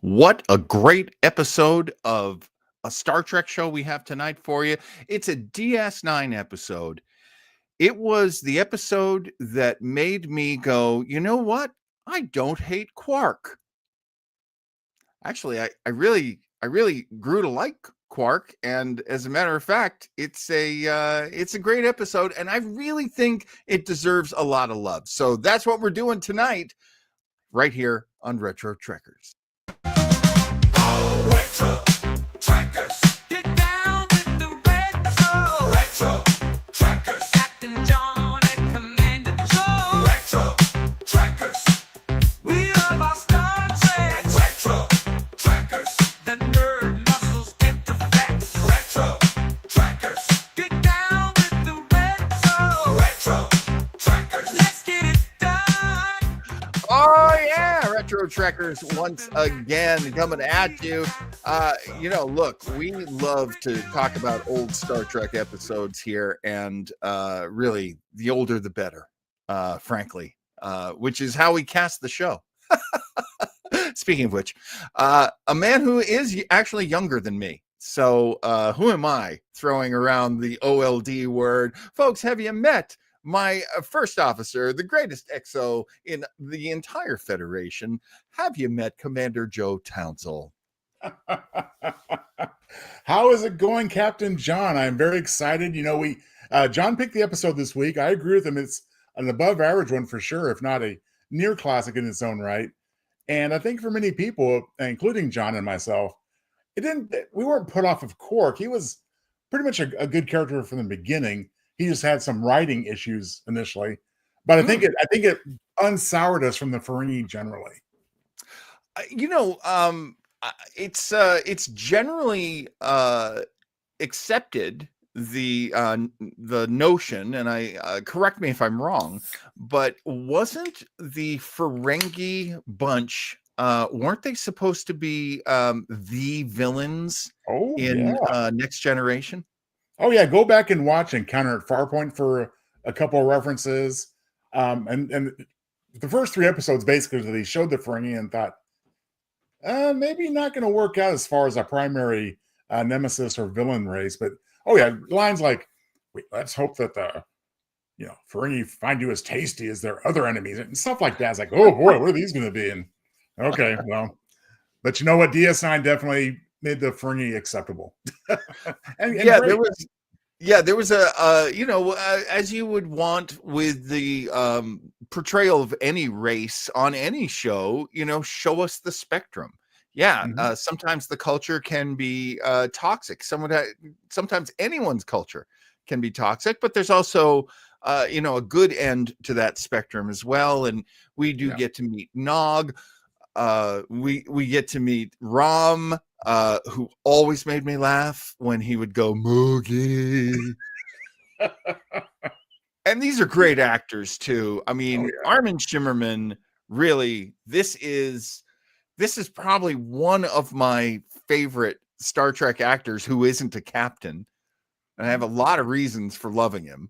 What a great episode of a Star Trek show we have tonight for you. It's a DS9 episode. It was the episode that made me go, you know what? I don't hate Quark. Actually, I really grew to like Quark, and as a matter of fact, it's a great episode, and I really think it deserves a lot of love. So that's what we're doing tonight, right here on Retro Trekkers. Retro Trackers. Get down with the retro Trackers. Capt'n John and Cmdr. Retro Trackers. We love our Star Trek. Retro Trackers. The nerd muscles get the facts. Retro Trackers. Get down with the retro Trackers. Let's get it done. Oh yeah, Retro Trekkers once again coming at you. Look, we love to talk about old Star Trek episodes here, and really, the older the better, frankly, which is how we cast the show. Speaking of which, a man who is actually younger than me. So who am I throwing around the OLD word? Folks, have you met my first officer, the greatest XO in the entire Federation? Have you met Commander Joe Townsel? How is it going, Captain John? I'm very excited. John picked the episode this week. I agree with him. It's an above average one for sure, if not a near classic in its own right. And I think for many people, including John and myself, we weren't put off of Quark. He was pretty much a good character from the beginning. He just had some writing issues initially, but I think it unsoured us from the Ferengi generally. It's generally accepted, the notion, and I correct me if I'm wrong, but wasn't the Ferengi bunch, weren't they supposed to be the villains in Next Generation? Oh yeah, go back and watch Encounter at Farpoint for a couple of references. And the first three episodes basically they showed the Ferengi and thought, maybe not going to work out as far as a primary nemesis or villain race. But lines like, "Wait, let's hope that the Ferengi find you as tasty as their other enemies," and stuff like that. It's like, oh boy, what are these going to be? And okay, well, but you know what? DS9 definitely made the Ferengi acceptable. There was as you would want with the portrayal of any race on any show, show us the spectrum. Sometimes the culture can be toxic. Sometimes anyone's culture can be toxic, but there's also a good end to that spectrum as well. And we do get to meet Nog. We get to meet Rom, who always made me laugh when he would go Moogie. And these are great actors too. I mean, Armin Shimmerman, really, this is probably one of my favorite Star Trek actors who isn't a captain. And I have a lot of reasons for loving him.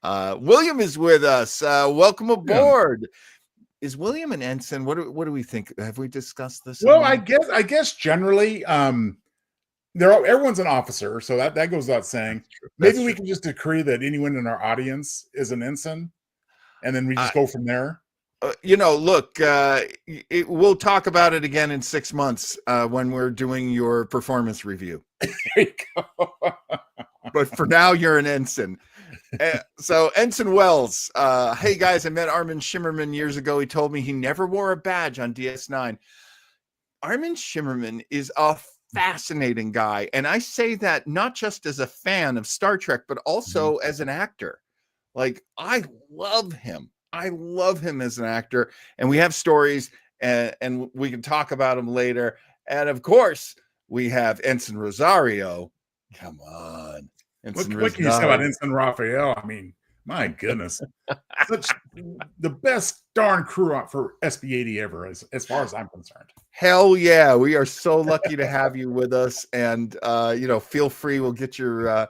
William is with us. Welcome aboard. Yeah. Is William an ensign? What do we think? Have we discussed this? Well, I guess generally, everyone's an officer, so that goes without saying. Maybe we can just decree that anyone in our audience is an ensign, and then we just go from there. Look, we'll talk about it again in 6 months when we're doing your performance review. There you go. But for now, you're an ensign. So Ensign Wells, hey guys, I met Armin Shimmerman years ago. He told me he never wore a badge on DS9. Armin Shimmerman is a fascinating guy, and I say that not just as a fan of Star Trek, but also as an actor. Like, I love him as an actor, and we have stories, and we can talk about him later. And of course, we have Ensign Rosario. Come on. What can you say about Ensign Raphael? I mean, my goodness. Such the best darn crew for SB80 ever, as far as I'm concerned. Hell yeah. We are so lucky to have you with us. And, feel free. We'll get your,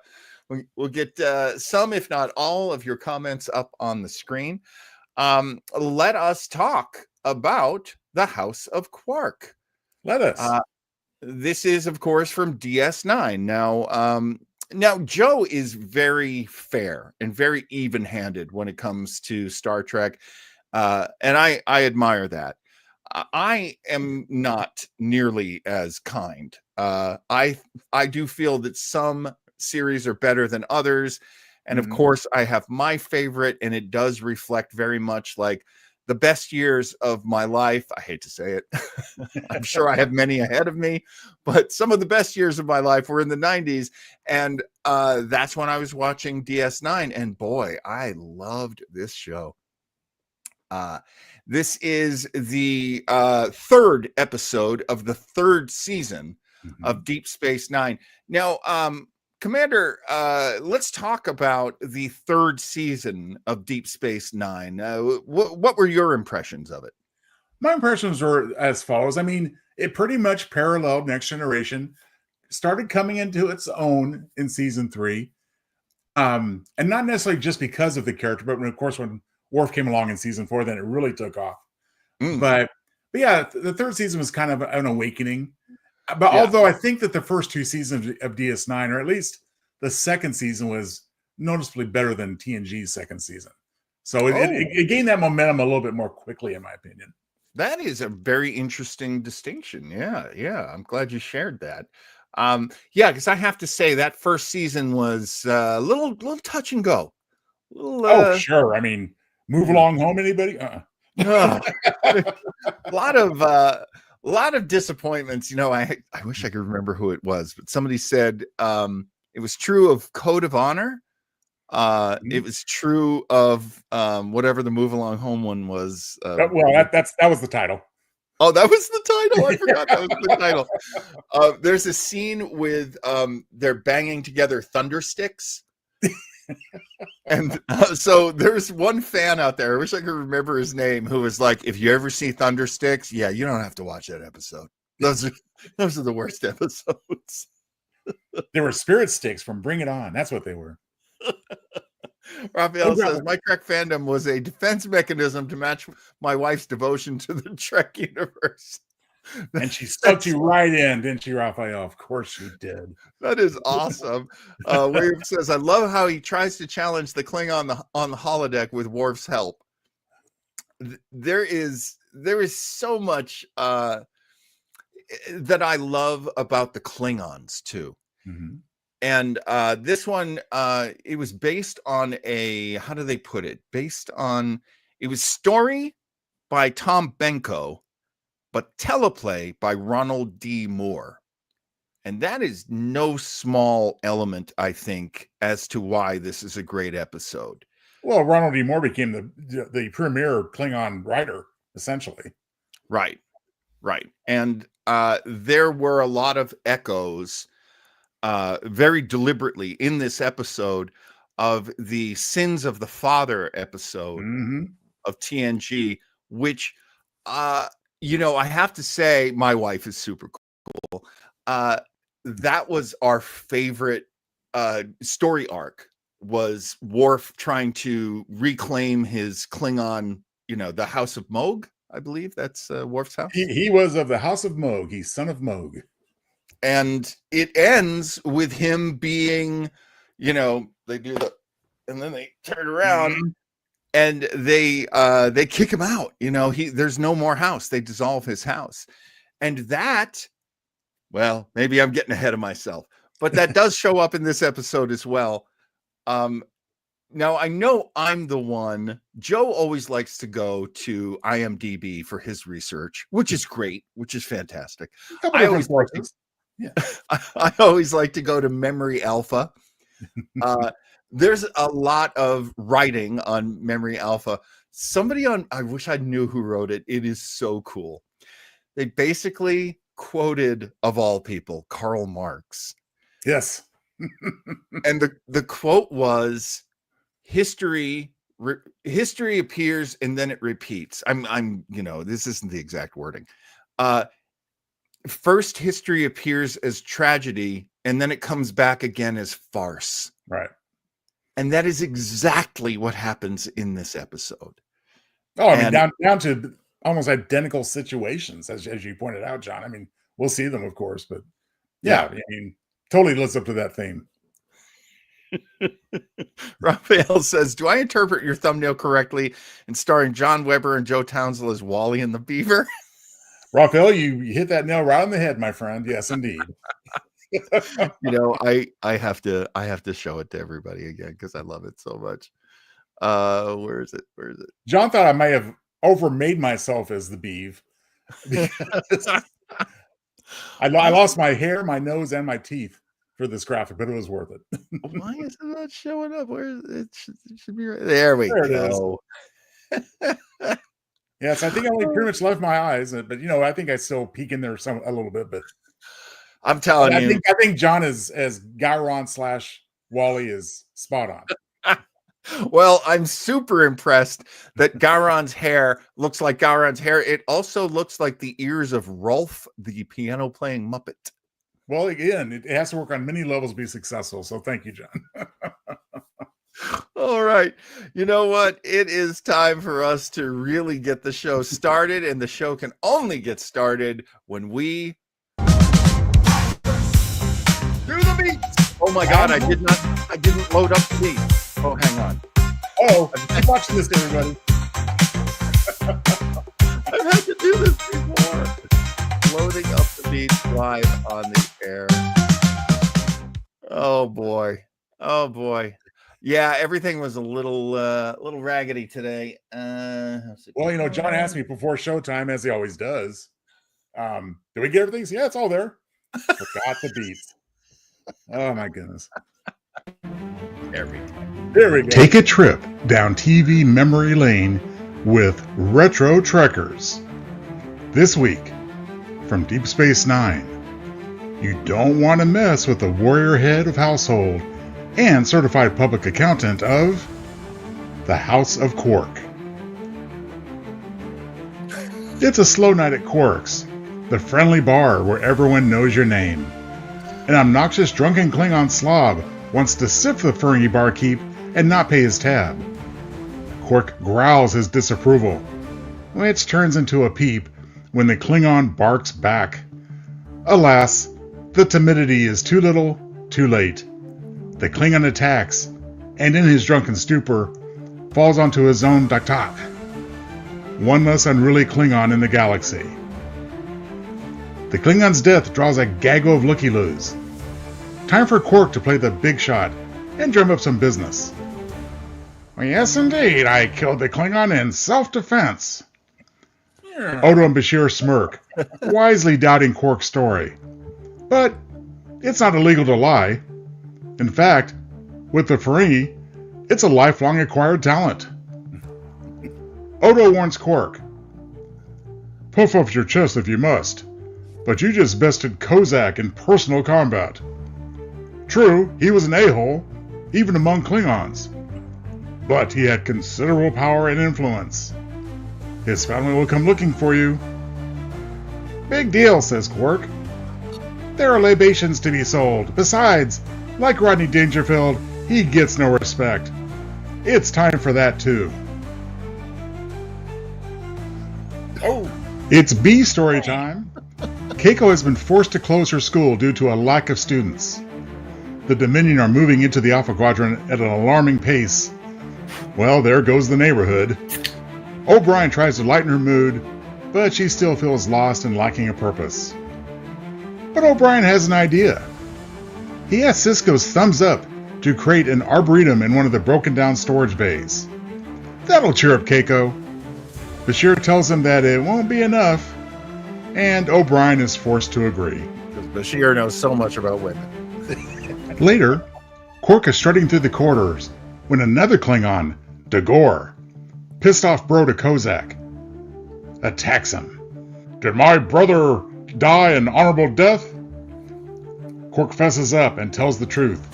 we'll get some, if not all, of your comments up on the screen. Let us talk about the House of Quark. Let us. This is, of course, from DS9. Now Joe is very fair and very even-handed when it comes to Star Trek, and I admire that. I am not nearly as kind. I do feel that some series are better than others, and of course, I have my favorite, and it does reflect very much like the best years of my life. I hate to say it. I'm sure I have many ahead of me, but some of the best years of my life were in the 90s. And that's when I was watching DS9. And boy, I loved this show. This is the third episode of the third season of Deep Space Nine. Now, Commander, let's talk about the third season of Deep Space Nine. What were your impressions of it? My impressions were as follows. I mean, it pretty much paralleled Next Generation, started coming into its own in season 3. And not necessarily just because of the character, but of course, when Worf came along in season 4, then it really took off. But yeah, the third season was kind of an awakening. But although I think that the first 2 seasons of DS9, or at least the second season, was noticeably better than TNG's second season. So it gained that momentum a little bit more quickly, in my opinion. That is a very interesting distinction. Yeah. I'm glad you shared that. Because I have to say that first season was a little touch and go. Sure. I mean, move along home, anybody? A lot of disappointments. I wish I could remember who it was, but somebody said it was true of Code of Honor. It was true of whatever the Move Along Home one was. That was the title. Oh, that was the title. I forgot that was the title. There's a scene with they're banging together thunder sticks. And so there's one fan out there, I wish I could remember his name, who was like, if you ever see thunder sticks, you don't have to watch that episode. Those are the worst episodes. They were spirit sticks from Bring It On. That's what they were. Raphael says, my Trek fandom was a defense mechanism to match my wife's devotion to the Trek universe. And she sucked you right in, didn't she, Raphael? Of course she did. That is awesome. William says, I love how he tries to challenge the Klingon on the holodeck with Worf's help. There is so much that I love about the Klingons too. And this one, it was based on how do they put it? It was story by Tom Benko, but teleplay by Ronald D. Moore. And that is no small element, I think, as to why this is a great episode. Well, Ronald D. Moore became the premier Klingon writer, essentially. Right. And there were a lot of echoes very deliberately in this episode of the Sins of the Father episode of TNG, which, I have to say, my wife is super cool. That was our favorite story arc, was Worf trying to reclaim his Klingon, the House of Moog, I believe that's Worf's house. He was of the House of Moog. He's son of Moog. And it ends with him being, they do and then they turn around and they kick him out. There's no more house. They dissolve his house. And that, well, maybe I'm getting ahead of myself, but that does show up in this episode as well. Now I know I'm the one. Joe always likes to go to IMDb for his research, which is great, which is fantastic. I always like to go to Memory Alpha. There's a lot of writing on Memory Alpha. I wish I knew who wrote it. It is so cool. They basically quoted, of all people, Karl Marx. Yes. And the quote was, history appears and then it repeats. This isn't the exact wording. First, history appears as tragedy, and then it comes back again as farce. Right. And that is exactly what happens in this episode. Oh, I mean, down to almost identical situations, as you pointed out, John. I mean, we'll see them, of course, but yeah, I mean, totally lives up to that theme. Raphael says, do I interpret your thumbnail correctly in starring John Weber and Joe Townsel as Wally and the Beaver? Raphael, you hit that nail right on the head, my friend. Yes, indeed. I have to show it to everybody again because I love it so much. Where is it? John thought I may have overmade myself as the Beav. I lost my hair, my nose, and my teeth for this graphic, but it was worth it. Why is it not showing up? Where is it? It should be right there. We go. Yes, I think I only pretty much left my eyes, but I think I still peek in there a little bit. But I'm telling you, I think John as Gyron / Wally is spot on. Well, I'm super impressed that Gyron's hair looks like Gyron's hair. It also looks like the ears of Rolf, the piano playing Muppet. Well, again, it has to work on many levels to be successful. So thank you, John. All right. You know what? It is time for us to really get the show started, and the show can only get started when we do the beats. Oh my God, I didn't load up the beats. Oh, hang on. Oh, keep watching this, everybody. I've had to do this before. Loading up the beats live on the air. Oh boy. Yeah, everything was a little raggedy today. Well, John asked me before showtime, as he always does. Did we get everything? Yeah, it's all there. Forgot the beats. Oh my goodness. There we go. Take a trip down TV memory lane with Retro Trekkers. This week, from Deep Space Nine, you don't want to mess with the warrior head of household and certified public accountant of the House of Quark. It's a slow night at Quark's, the friendly bar where everyone knows your name. An obnoxious drunken Klingon slob wants to sip the Ferengi barkeep and not pay his tab. Quark growls his disapproval, which turns into a peep when the Klingon barks back. Alas, the timidity is too little, too late. The Klingon attacks, and in his drunken stupor, falls onto his own daktak. One less unruly Klingon in the galaxy. The Klingon's death draws a gaggle of looky-loos. Time for Quark to play the big shot and drum up some business. Well, yes, indeed, I killed the Klingon in self-defense. Odo and Bashir smirk, wisely doubting Quark's story. But it's not illegal to lie. In fact, with the Ferengi, it's a lifelong acquired talent. Odo warns Quark. Puff off your chest if you must, but you just bested Kozak in personal combat. True, he was an a-hole, even among Klingons, but he had considerable power and influence. His family will come looking for you. Big deal, says Quark. There are libations to be sold. Besides, like Rodney Dangerfield, he gets no respect. It's time for that too. Oh, it's B story time. Keiko has been forced to close her school due to a lack of students. The Dominion are moving into the Alpha Quadrant at an alarming pace. Well, there goes the neighborhood. O'Brien tries to lighten her mood, but she still feels lost and lacking a purpose. But O'Brien has an idea. He asks Cisco's thumbs up to create an arboretum in one of the broken down storage bays. That'll cheer up Keiko. Bashir tells him that it won't be enough, and O'Brien is forced to agree. Because Bashir knows so much about women. Later, Quark is strutting through the corridors when another Klingon, Dagor, pissed off bro to Kozak, attacks him. Did my brother die an honorable death? Quark fesses up and tells the truth.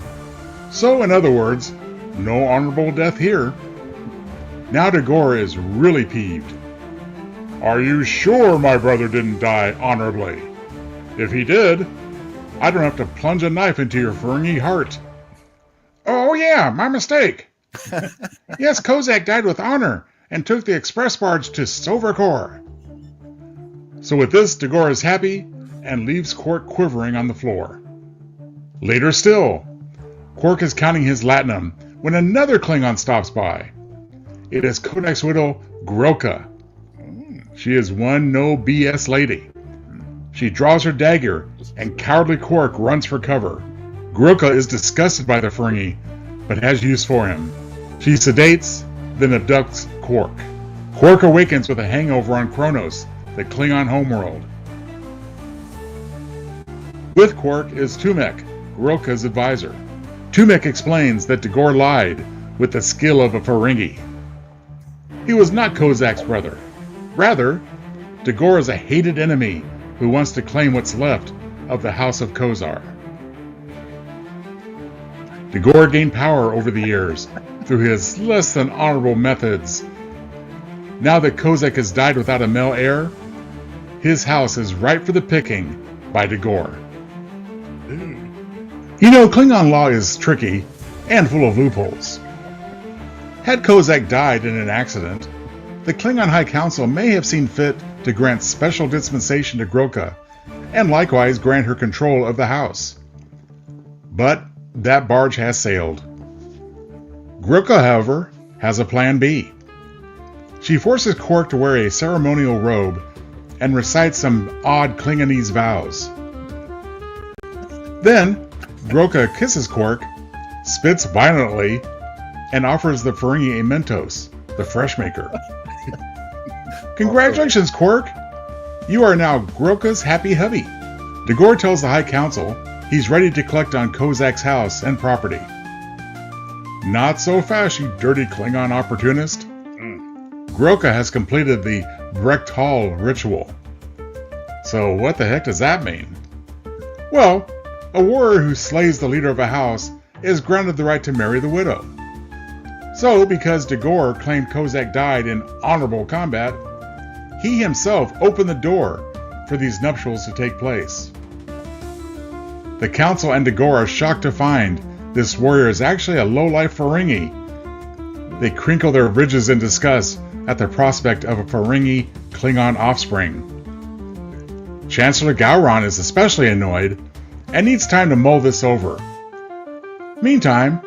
So, in other words, no honorable death here. Now Dagor is really peeved. Are you sure my brother didn't die honorably? If he did, I don't have to plunge a knife into your Ferengi heart. Oh yeah, my mistake. Yes, Kozak died with honor and took the express barge to Silvercore. So with this, Dagor is happy and leaves Quark quivering on the floor. Later still, Quark is counting his latinum when another Klingon stops by. It is Kodak's widow, Groka. She is one no BS lady. She draws her dagger, and cowardly Quark runs for cover. Groka is disgusted by the Ferengi, but has use for him. She sedates, then abducts Quark. Quark awakens with a hangover on Kronos, the Klingon homeworld. With Quark is Tumek, Groka's advisor. Tumek explains that Dagor lied with the skill of a Ferengi. He was not Kozak's brother. Rather, Dagor is a hated enemy who wants to claim what's left of the House of Kozar. Dagor gained power over the years through his less than honorable methods. Now that Kozak has died without a male heir, his house is ripe for the picking by Dagor. You know, Klingon law is tricky and full of loopholes. Had Kozak died in an accident, the Klingon High Council may have seen fit to grant special dispensation to Groka, and likewise grant her control of the house. But that barge has sailed. Groka, however, has a plan B. She forces Quark to wear a ceremonial robe and recite some odd Klingonese vows. Then, Groka kisses Quark, spits violently, and offers the Ferengi a Mentos, the fresh maker. Congratulations, Quark! You are now Groka's happy hubby. Dagor tells the High Council he's ready to collect on Kozak's house and property. Not so fast, you dirty Klingon opportunist. Groka has completed the Brecht Hall ritual. So what the heck does that mean? Well, a warrior who slays the leader of a house is granted the right to marry the widow. So, because Dagor claimed Kozak died in honorable combat, he himself opened the door for these nuptials to take place. The Council and Dagor are shocked to find this warrior is actually a low-life Ferengi. They crinkle their bridges in disgust at the prospect of a Ferengi Klingon offspring. Chancellor Gowron is especially annoyed and needs time to mull this over. Meantime,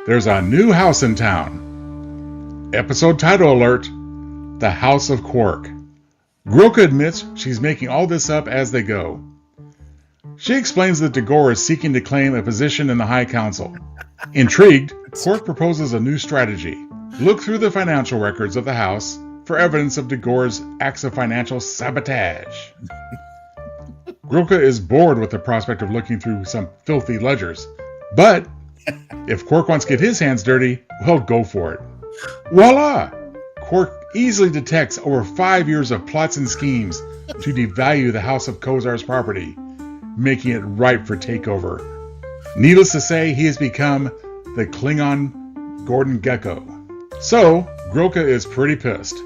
there's a new house in town. Episode title alert, The House of Quark. Groka admits she's making all this up as they go. She explains that Dagor is seeking to claim a position in the High Council. Intrigued, Quark proposes a new strategy. Look through the financial records of the house for evidence of Dagor's acts of financial sabotage. Groka is bored with the prospect of looking through some filthy ledgers, but if Quark wants to get his hands dirty, well, go for it. Voila! Quark easily detects over 5 years of plots and schemes to devalue the House of Kozar's property, making it ripe for takeover. Needless to say, he has become the Klingon Gordon Gekko. So, Groka is pretty pissed.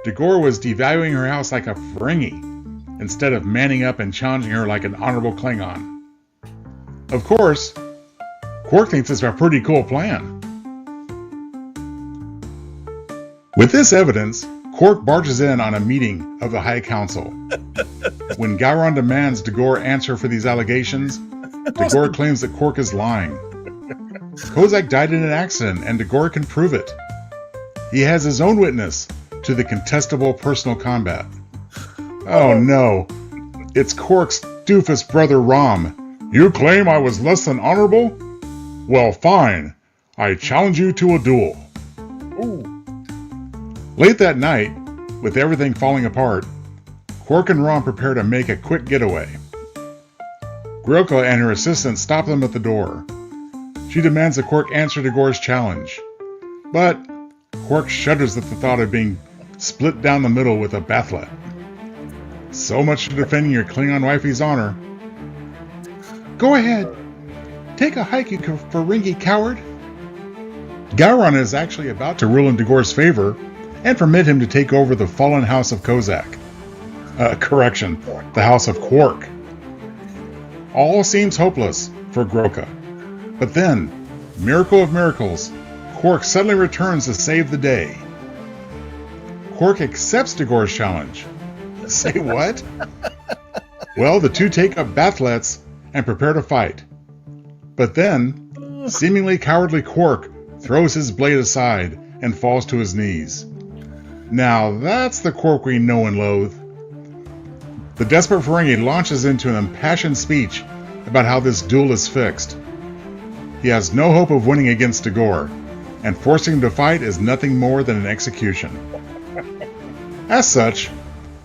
Dagor was devaluing her house like a Ferengi, instead of manning up and challenging her like an honorable Klingon. Of course, Quark thinks it's a pretty cool plan. With this evidence, Quark barges in on a meeting of the High Council. When Gowron demands Dagor answer for these allegations, Dagor claims that Quark is lying. Kozak died in an accident, and Dagor can prove it. He has his own witness to the contestable personal combat. Oh no, it's Quark's doofus brother Rom. You claim I was less than honorable? Well, fine. I challenge you to a duel. Ooh. Late that night, with everything falling apart, Quark and Rom prepare to make a quick getaway. Groka and her assistant stop them at the door. She demands that Quark answer Dagor's challenge. But Quark shudders at the thought of being split down the middle with a bathlet. So much for defending your Klingon wifey's honor. Go ahead. Take a hike, you Ferengi coward. Gowron is actually about to rule in Dagor's favor and permit him to take over the fallen House of Kozak. Correction, the House of Quark. All seems hopeless for Groka. But then, miracle of miracles, Quark suddenly returns to save the day. Quark accepts Dagor's challenge. Say what? Well, the two take up bathlets and prepare to fight. But then, seemingly cowardly Quark throws his blade aside and falls to his knees. Now that's the Quark we know and loathe. The desperate Ferengi launches into an impassioned speech about how this duel is fixed. He has no hope of winning against Dagor, and forcing him to fight is nothing more than an execution. As such,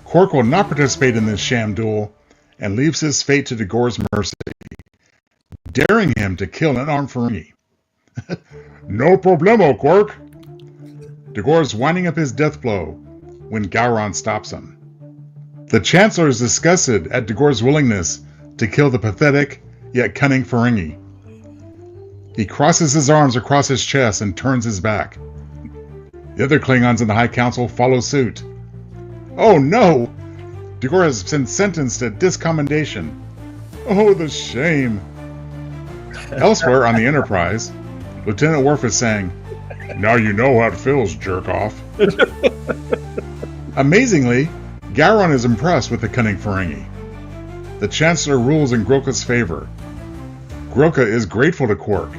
Quark will not participate in this sham duel and leaves his fate to Dagor's mercy, daring him to kill an unarmed Ferengi. No problemo, Quark! Dagor is winding up his death blow when Gowron stops him. The Chancellor is disgusted at Dagor's willingness to kill the pathetic yet cunning Ferengi. He crosses his arms across his chest and turns his back. The other Klingons in the High Council follow suit. Oh no! Dagor has been sentenced to discommendation. Oh, the shame! Elsewhere on the Enterprise, Lieutenant Worf is saying, "Now you know how it feels, jerk off." Amazingly, Gowron is impressed with the cunning Ferengi. The Chancellor rules in Groka's favor. Groka is grateful to Quark.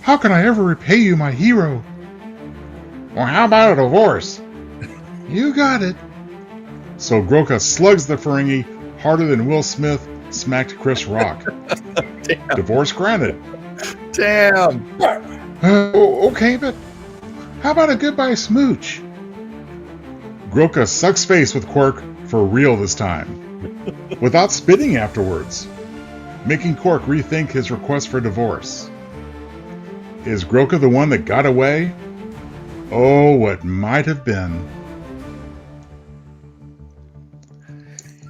"How can I ever repay you, my hero?" "Well, how about a divorce?" "You got it." So Groka slugs the Ferengi harder than Will Smith smacked Chris Rock. Divorce granted. Damn. Okay, but how about a goodbye smooch? Groka sucks face with Quark for real this time, without spitting afterwards, making Quark rethink his request for divorce. Is Groka the one that got away? Oh, what might have been.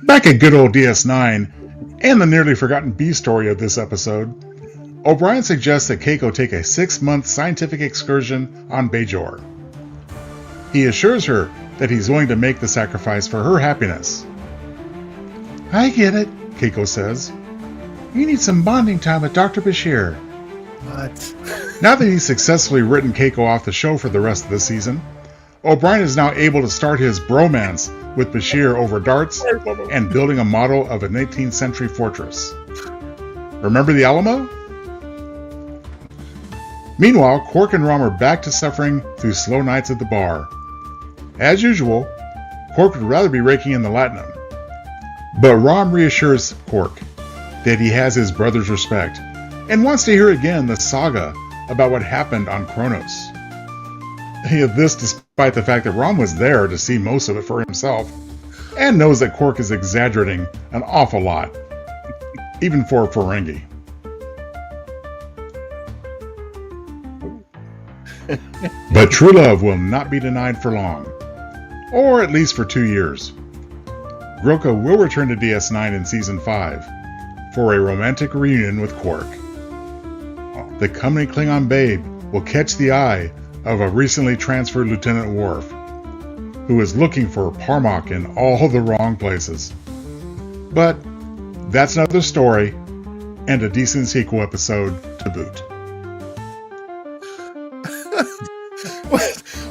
Back at good old DS9, and the nearly forgotten B story of this episode, O'Brien suggests that Keiko take a 6-month scientific excursion on Bajor. He assures her that he's willing to make the sacrifice for her happiness. "I get it," Keiko says. "You need some bonding time with Dr. Bashir." What? Now that he's successfully written Keiko off the show for the rest of the season, O'Brien is now able to start his bromance with Bashir over darts and building a model of a 19th century fortress. Remember the Alamo? Meanwhile, Quark and Rom are back to suffering through slow nights at the bar. As usual, Quark would rather be raking in the latinum. But Rom reassures Quark that he has his brother's respect and wants to hear again the saga about what happened on Kronos. This despite the fact that Rom was there to see most of it for himself and knows that Quark is exaggerating an awful lot, even for Ferengi. But true love will not be denied for long, or at least for 2 years. Groka will return to DS9 in Season 5 for a romantic reunion with Quark. The comely Klingon babe will catch the eye of a recently transferred Lieutenant Worf, who is looking for Parmok in all the wrong places. But that's another story, and a decent sequel episode to boot.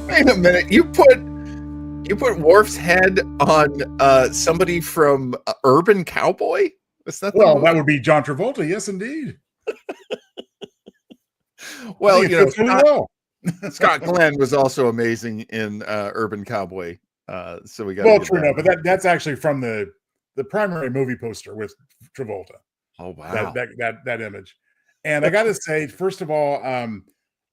Wait a minute. You put Worf's head on somebody from Urban Cowboy? Is that Well, that would be John Travolta. Yes, indeed. Well, you know, Scott well. Glenn was also amazing in Urban Cowboy. So we got Well, true enough, but that's actually from the primary movie poster with Travolta. Oh wow, that image. And I got to say, first of all,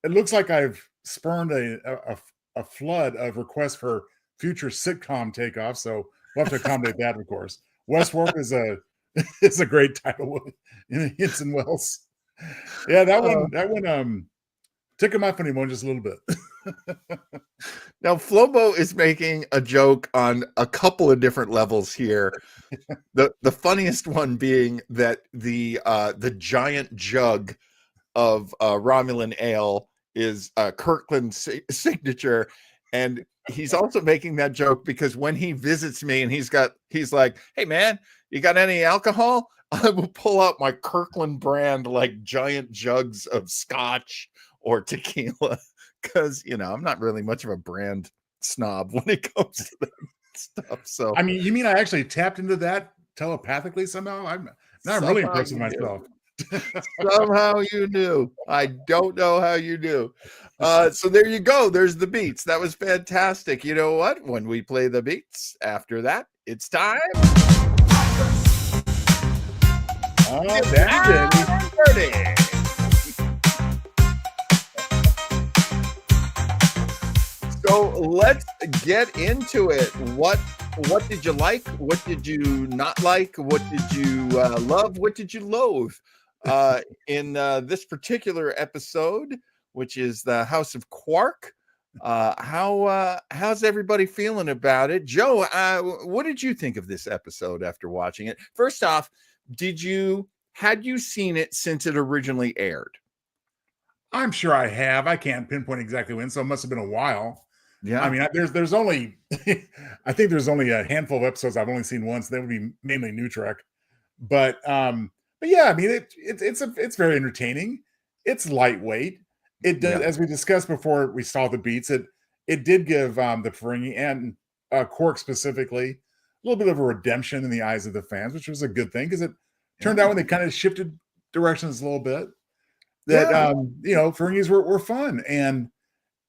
it looks like I've spurned a flood of requests for future sitcom takeoff. So we'll have to accommodate that, of course. Westworld is a great title in Hinson Wells. Yeah, that one tickled my funny bone just a little bit. Now Flobo is making a joke on a couple of different levels here. The funniest one being that the giant jug of Romulan ale is Kirkland's signature, and he's also making that joke because when he visits me and he's like, "Hey man, you got any alcohol?" I will pull out my Kirkland brand like giant jugs of scotch or tequila because I'm not really much of a brand snob when it comes to them. stuff. So I mean, you mean I actually tapped into that telepathically somehow? I'm really somehow impressed with you knew. myself. Somehow you knew. I don't know how you knew. So there you go. There's the beats. That was fantastic. You know what? When we play the beats after that, it's time. Oh, daddy. Dirty. So let's get into it. What did you like? What did you not like? What did you love? What did you loathe? In this particular episode, which is the House of Quark. How's everybody feeling about it? Joe, what did you think of this episode after watching it? First off, had you seen it since it originally aired? I'm sure I have. I can't pinpoint exactly when, so it must have been a while. Yeah. I mean, there's only I think there's only a handful of episodes I've only seen once. They would be mainly New Trek, but yeah, I mean it's very entertaining. It's lightweight. It does, as we discussed before we saw the beats. It did give the Ferengi and Quark specifically a little bit of a redemption in the eyes of the fans, which was a good thing because it turned out when they kind of shifted directions a little bit that Ferengis were fun. And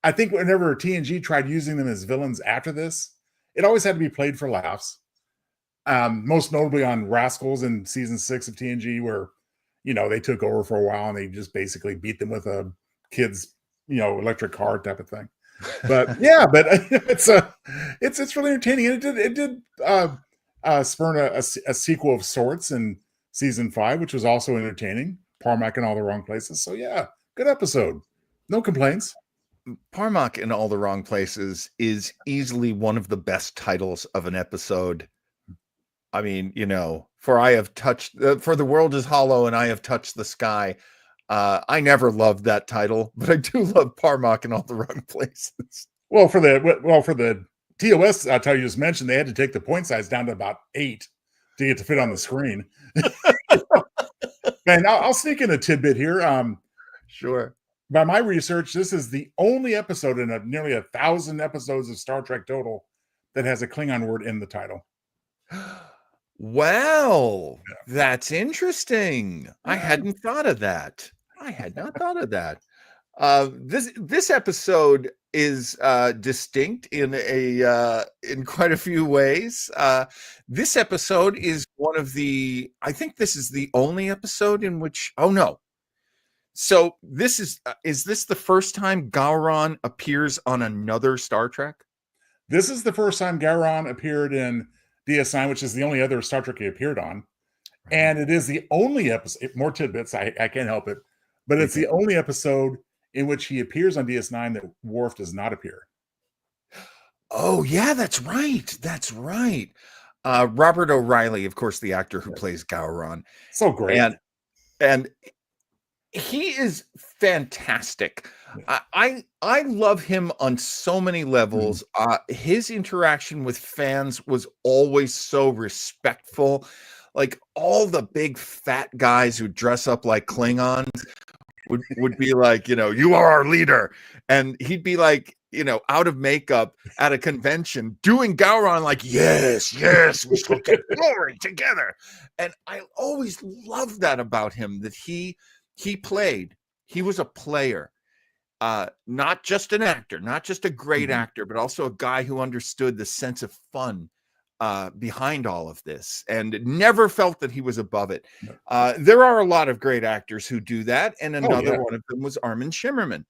I think whenever TNG tried using them as villains after this, it always had to be played for laughs. Most notably on Rascals in season 6 of TNG, where they took over for a while and they just basically beat them with a kid's electric car type of thing. But yeah, but it's really entertaining. And it did spurn a sequel of sorts in season 5, which was also entertaining. Parmac in all the wrong places. So yeah, good episode. No complaints. Parmac in all the wrong places is easily one of the best titles of an episode. I mean, for I have touched, for the world is hollow and I have touched the sky. I never loved that title, but I do love Parmac in all the wrong places. Well, for the TOS title you just mentioned, they had to take the point size down to about 8 to get to fit on the screen. Man, I'll sneak in a tidbit here. Sure. By my research, this is the only episode in nearly 1,000 episodes of Star Trek total that has a Klingon word in the title. Well, that's interesting. I hadn't thought of that. I had not thought of that. This episode is distinct in quite a few ways. This episode is one of the. I think this is the only episode in which. Oh no. So this is this the first time Gowron appears on another Star Trek? This is the first time Gowron appeared in DS9, which is the only other Star Trek he appeared on. And it is the only episode, more tidbits, I can't help it, but it's the only episode in which he appears on DS9 that Worf does not appear. Oh, yeah, that's right. That's right. Robert O'Reilly, of course, the actor who plays Gowron. So great. And he is fantastic. I love him on so many levels. His interaction with fans was always so respectful. Like all the big fat guys who dress up like Klingons would be like, you are our leader. And he'd be like, out of makeup at a convention doing Gowron like, yes, we shall get glory together. And I always loved that about him, that he was a player, not just an actor, not just a great actor, but also a guy who understood the sense of fun behind all of this and never felt that he was above it. There are a lot of great actors who do that, and another one of them was Armin Shimmerman,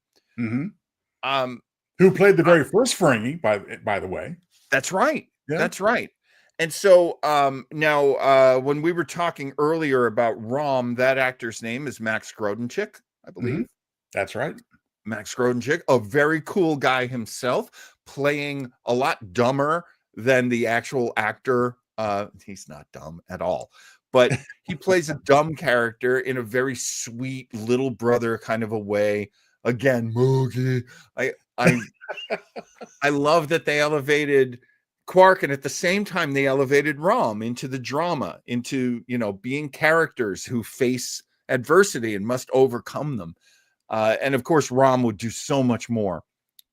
who played the very first Ferengi, by the way. That's right. Yeah. That's right. And so now when we were talking earlier about Rom, that actor's name is Max Grodenchik, I believe. That's right. Max Grodenchik, a very cool guy himself, playing a lot dumber than the actual actor. He's not dumb at all, but he plays a dumb character in a very sweet little brother kind of a way. Again, Moogie. I love that they elevated Quark, and at the same time they elevated Rom into the drama, into being characters who face adversity and must overcome them. And of course, Rom would do so much more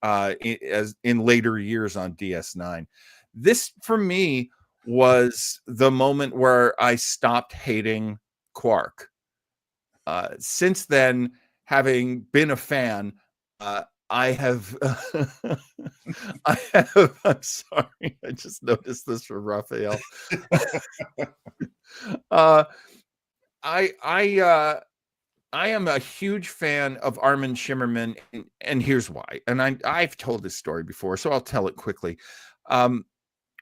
in later years on DS9. This for me was the moment where I stopped hating Quark. Since then, having been a fan, I have, I'm sorry, I just noticed this from Raphael. uh, I am a huge fan of Armin Shimmerman, and here's why. And I've told this story before, so I'll tell it quickly.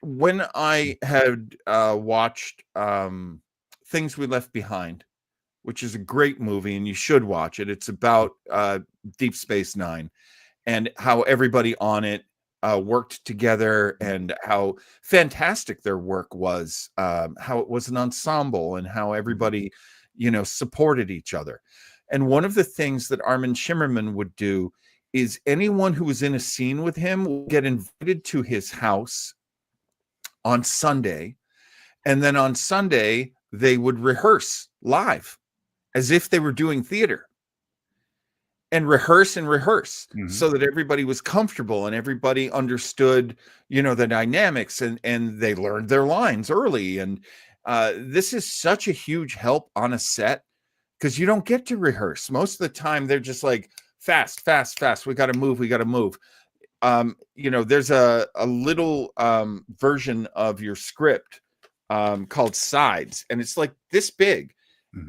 When I had watched Things We Left Behind, which is a great movie, and you should watch it. It's about Deep Space Nine and how everybody on it worked together and how fantastic their work was, how it was an ensemble and how everybody, supported each other. And one of the things that Armin Shimmerman would do is anyone who was in a scene with him would get invited to his house on Sunday. And then on Sunday, they would rehearse live as if they were doing theater and rehearse so that everybody was comfortable and everybody understood, the dynamics and they learned their lines early. And this is such a huge help on a set because you don't get to rehearse. Most of the time, they're just like, fast. We got to move. There's a little version of your script called sides, and it's like this big.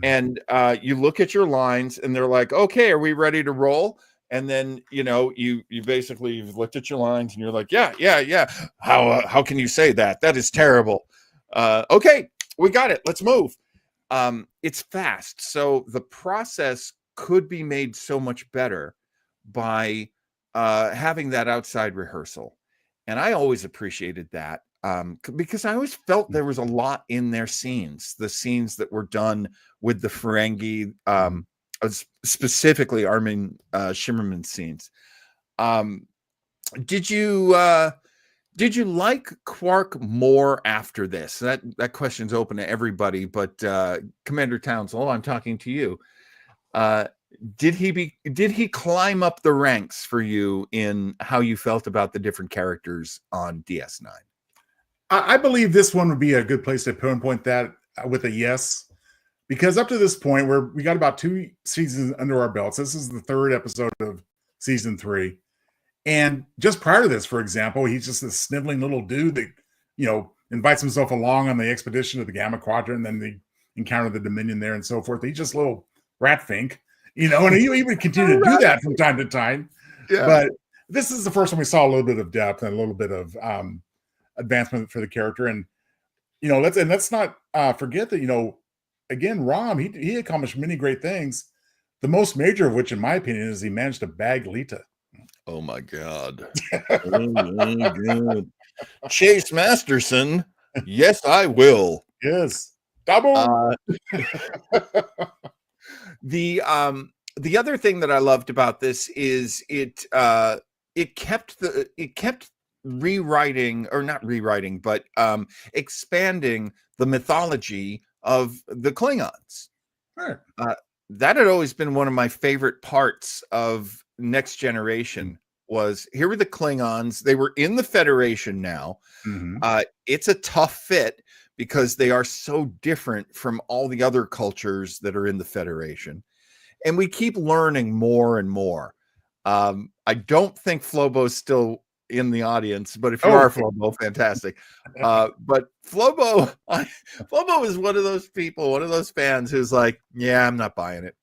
And you look at your lines and they're like, okay, are we ready to roll? And then, you basically, you've looked at your lines and you're like, yeah. How can you say that? That is terrible. Okay, we got it. Let's move. It's fast. So the process could be made so much better by having that outside rehearsal. And I always appreciated that because I always felt there was a lot in their scenes, the scenes that were done with the Ferengi, specifically Armin Shimmerman scenes. Did you like Quark more after this? That question's open to everybody, but Commander Townsel, I'm talking to you. Did he climb up the ranks for you in how you felt about the different characters on DS9? I believe this one would be a good place to pinpoint that with a yes, because up to this point, we got about 2 seasons under our belts. This is the 3rd episode of season 3. And just prior to this, for example, he's just this sniveling little dude that, invites himself along on the expedition to the Gamma Quadrant, and then they encounter the Dominion there and so forth. He's just a little rat fink, and he even continue to do that from time to time. Yeah. But this is the first one we saw a little bit of depth and a little bit of advancement for the character. And, let's not forget that, again, Rom, he accomplished many great things. The most major of which, in my opinion, is he managed to bag Lita. Oh my God. Oh my God. Chase Masterson. Yes, I will. Yes. Double. The other thing that I loved about this is it kept rewriting, or not rewriting, but expanding the mythology of the Klingons. Sure. That had always been one of my favorite parts of Next Generation. Was here were the Klingons. They were in the Federation now. It's a tough fit because they are so different from all the other cultures that are in the Federation. And we keep learning more and more. I don't think Flobo's still in the audience, but if you are Flobo, fantastic. But Flobo is one of those people, one of those fans who's like, yeah, I'm not buying it.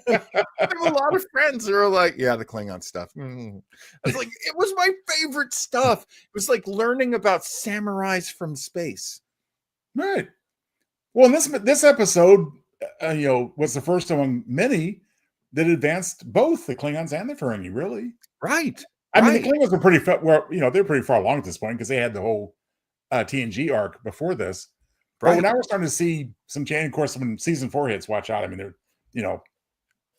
I have a lot of friends who are like, yeah, the Klingon stuff. I was like, it was my favorite stuff. It was like learning about samurais from space. Right. Well, this episode, was the first among many that advanced both the Klingons and the Ferengi, really. Right. I mean, the Klingons were pretty they're pretty far along at this point because they had the whole TNG arc before this. Right. But now we're starting to see some change. Of course, when season 4 hits, watch out. I mean, they're,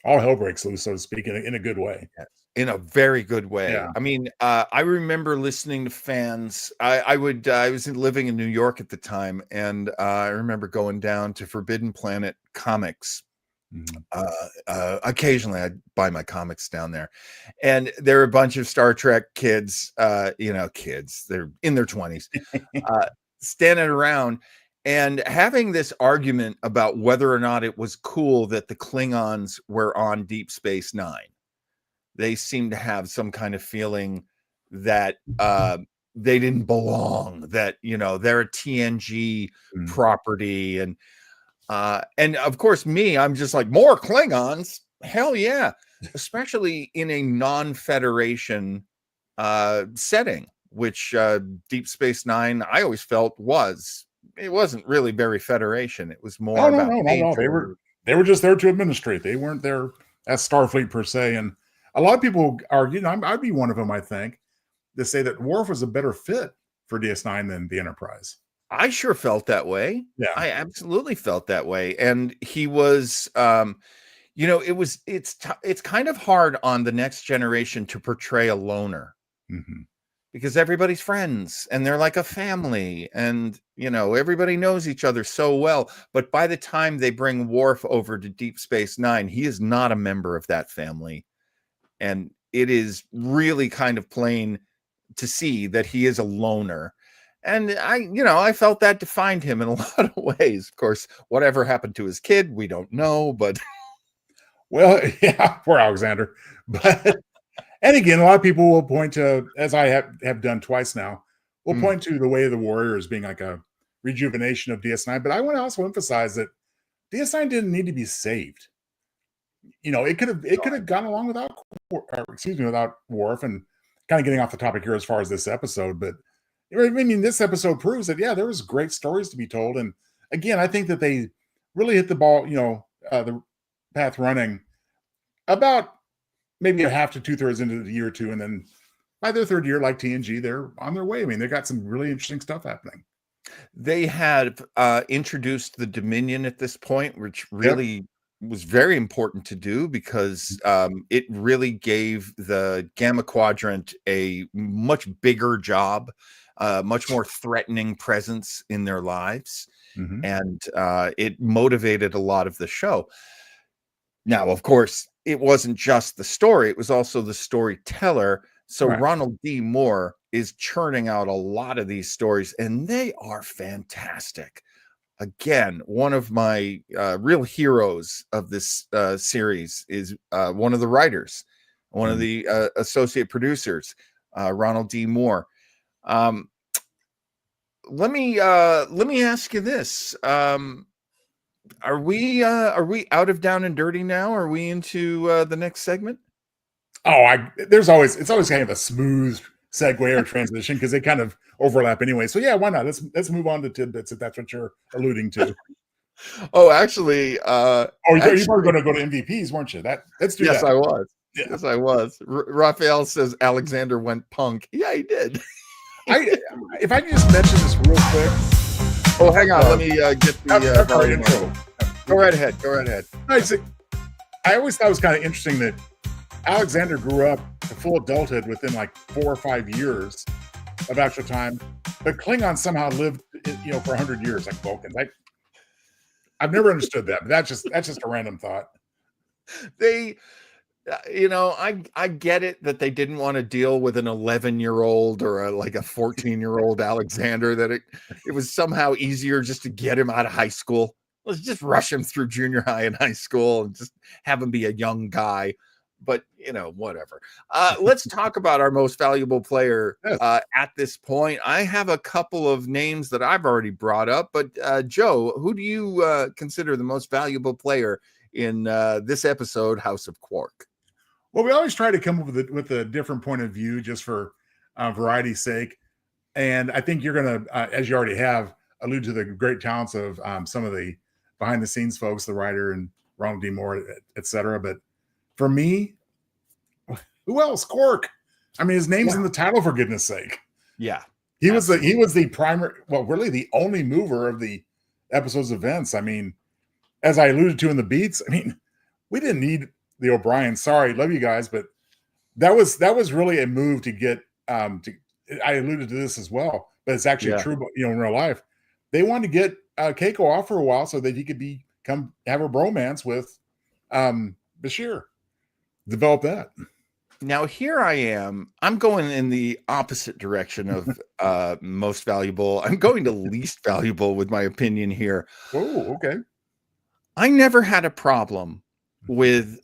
all hell breaks loose, so to speak, in a good way. In a very good way. Yeah. I mean, I remember listening to fans. I was living in New York at the time, and I remember going down to Forbidden Planet Comics Mhm. Occasionally I'd buy my comics down there, and there are a bunch of Star Trek kids, kids, they're in their 20s, uh, standing around and having this argument about whether or not it was cool that the Klingons were on Deep Space Nine. They seem to have some kind of feeling that they didn't belong, that, they're a TNG Mm. property. And of course, I'm just like, more Klingons. Hell yeah. Especially in a non-Federation setting, which Deep Space Nine, I always felt it wasn't really very Federation. It was more Oh no, about no, not at all. Major. They were just there to administrate. They weren't there as Starfleet per se. And a lot of people argue, and I'd be one of them, I think, to say that Worf was a better fit for DS9 than the Enterprise. I sure felt that way. Yeah. I absolutely felt that way. And he was, it's kind of hard on the next generation to portray a loner, Mm-hmm. because everybody's friends and they're like a family, and everybody knows each other so well. But by the time they bring Worf over to Deep Space Nine, he is not a member of that family, and it is really kind of plain to see that he is a loner. And I felt that defined him in a lot of ways. Of course, whatever happened to his kid, we don't know, but Well, yeah, poor Alexander. But and again, a lot of people will point to, as I have done twice now, will Mm. point to the Way of the Warrior as being like a rejuvenation of DS9. But I want to also emphasize that DS9 didn't need to be saved. It could have gone along without, without Worf. And kind of getting off the topic here as far as this episode, but I mean, this episode proves that there was great stories to be told. And again, I think that they really hit the ball, the path running about maybe a half to 2/3 into the year two, and then by their third year, like TNG, they're on their way. I mean, they got some really interesting stuff happening. they had introduced the Dominion at this point, which Yep. really was very important to do, because it really gave the Gamma Quadrant a much bigger job, much more threatening presence in their lives. Mhm. And it motivated a lot of the show. Now, of course, it wasn't just the story, it was also the storyteller. So Right. Ronald D. Moore is churning out a lot of these stories, and they are fantastic. Again, one of my real heroes of this series is one of the writers, one of Mhm. the associate producers, Ronald D. Moore. Um, let me ask you this: are we out of down and dirty now? Are we into the next segment? It's always kind of a smooth segue or transition because they kind of overlap anyway. So yeah, why not? Let's move on to tidbits if that's what you're alluding to. Oh, actually, Oh, you were going to go to MVPs, weren't you? Let's do yes, that. I was. Yeah. Yes, I was. Raphael says Alexander went punk. Yeah, he did. If I can just mention this real quick. Oh, hang on. Let me get the That's our volume intro. up. Go right ahead. Go right ahead. I always thought it was kind of interesting that Alexander grew up to full adulthood within like 4 or 5 years of actual time, but Klingon somehow lived, for 100 years like Vulcans. I've never understood that, but that's just a random thought. They, I get it that they didn't want to deal with an 11-year-old or like a 14-year-old Alexander, that it was somehow easier just to get him out of high school. Let's just rush him through junior high and high school and just have him be a young guy. But whatever. Let's talk about our most valuable player at this point. I have a couple of names that I've already brought up, but Joe, who do you consider the most valuable player in this episode, House of Quark? Well, we always try to come up with a different point of view just for variety's sake. And I think you're going to, as you already have, allude to the great talents of some of the behind the scenes folks, the writer and Ronald D. Moore, et cetera. But for me, who else? Quark. I mean, his name's in the title, for goodness sake. Yeah. He was the primary, well, really the only mover of the episode's events. I mean, as I alluded to in the beats, I mean, we didn't need the O'Brien. Sorry, love you guys, but that was really a move to get I alluded to this as well, but it's actually true, in real life. They wanted to get Keiko off for a while so that he could have a bromance with Bashir developed that. Now here I am. I'm going in the opposite direction of most valuable. I'm going to least valuable with my opinion here. Oh, okay. I never had a problem with